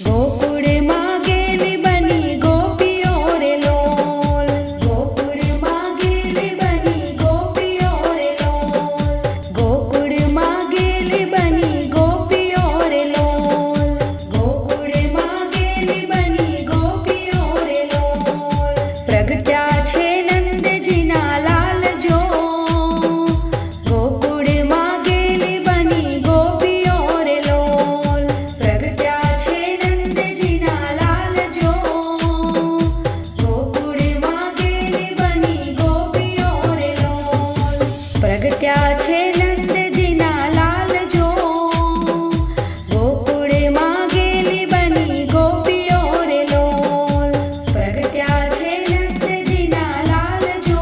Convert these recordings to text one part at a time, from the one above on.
गोकुळમાં गेली बनी गोपियो रे लोल, गोकुळમાં गेली बनी गोपियो रे लोल, गोकुळમાં गेली बनी गोपियो रे लोल, गोकुळમાં गेली बनी गोपियो रे लोल। प्रगट्या छे नंदजीना लाल जो, गोकुळમાં गेली बनी गोपियो रे लोल। प्रगट्या छे नंदजीना लाल जो, गोकुळમાં गेली बनी गोपियो रे लोल। प्रगट्या छे नंदजीना लाल जो, गोकुळમાં गेली बनी गोपियो रे लोल। प्रगट्या छे नंदजीना लाल जो,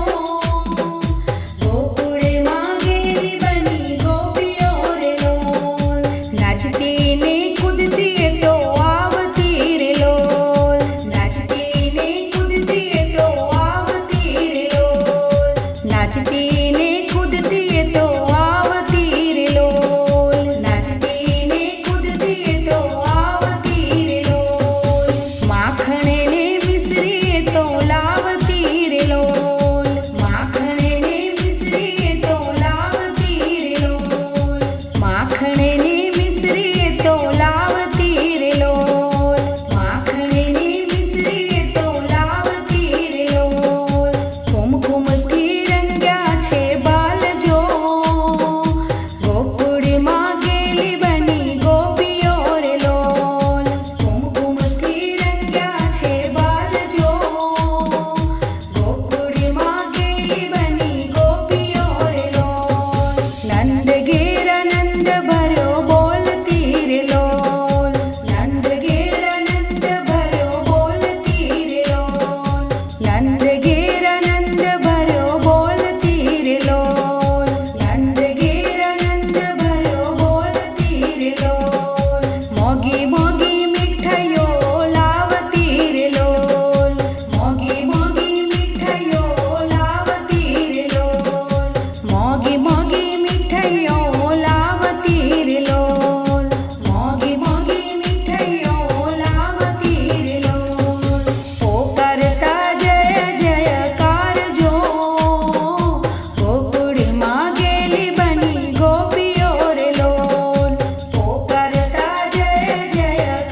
गोकुळમાં गेली बनी गोपियो रे लोल। नाचती ने कूदती तो आवती रे लोल, नाचती ने कूदती तो आवती रे लोल, नाचती ने कूदती तो आवती रे लोल, नाचती ने कूदती तो आवती रे लोल। माखणे ने मिसरी तो लावती रे लोल, माखणे ने मिसरी तो लावती रे लोल, माखणे ने मिसरी तो लावती रे लोल, माखणे ने मिसरी तो लावती रे लोल। कुमकुमथी रंग्या छे बाल जो, गोकुळમાં गेली बनी गोपियो रे लोल। कुमकुमथी रंग्या छे बाल जो, गोकुळમાં गेली बनी गोपियो रे लोल। नंद घेर नंद भर्यो बोलती रे लोल, नंद घेर नंद भर्यो बोलती रे लोल, नंद घेर नंद भर्यो बोलती रे लोल, नंद घेर नंद भर्यो बोलती रे लोल। मोगी मोगी मिठाईओ लावती रे लोल, मोगी मोगी मिठाईओ लावती रे लोल, मोगी मोगी मिठाईओ लावती रे लोल, मोगी मोगी मिठाईओ लावती रे लोल। पोकारता जय जयकार जो, गोकुळમાં गेली बनी गोपियो रे लोल। पोकारता जय जयकार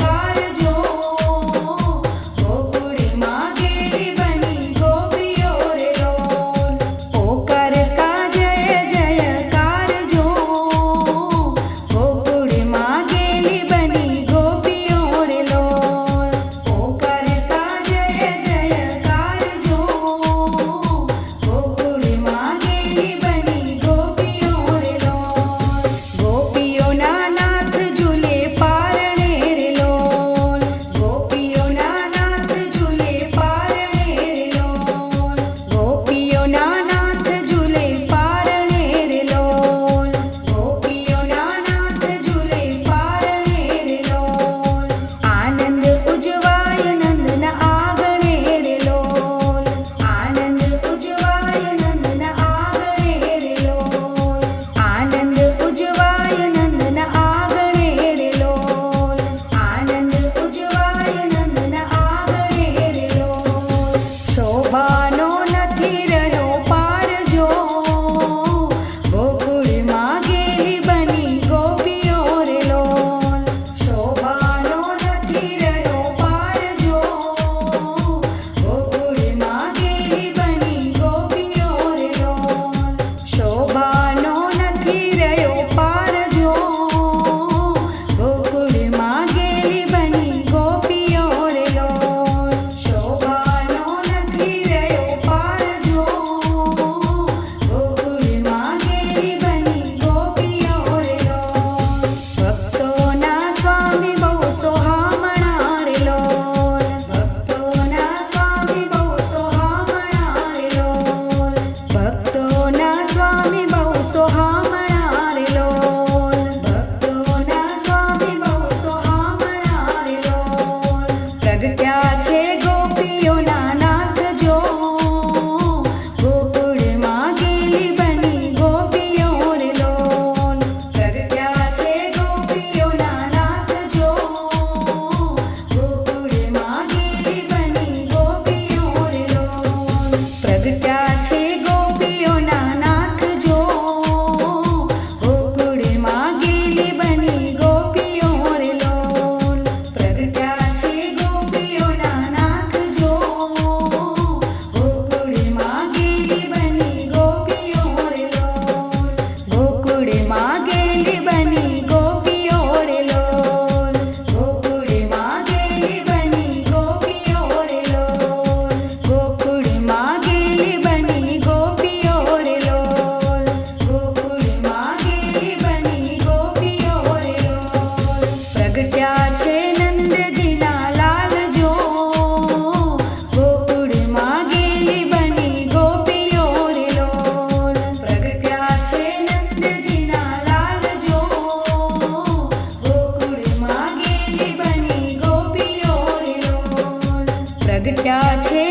પ્રગટ્યા છે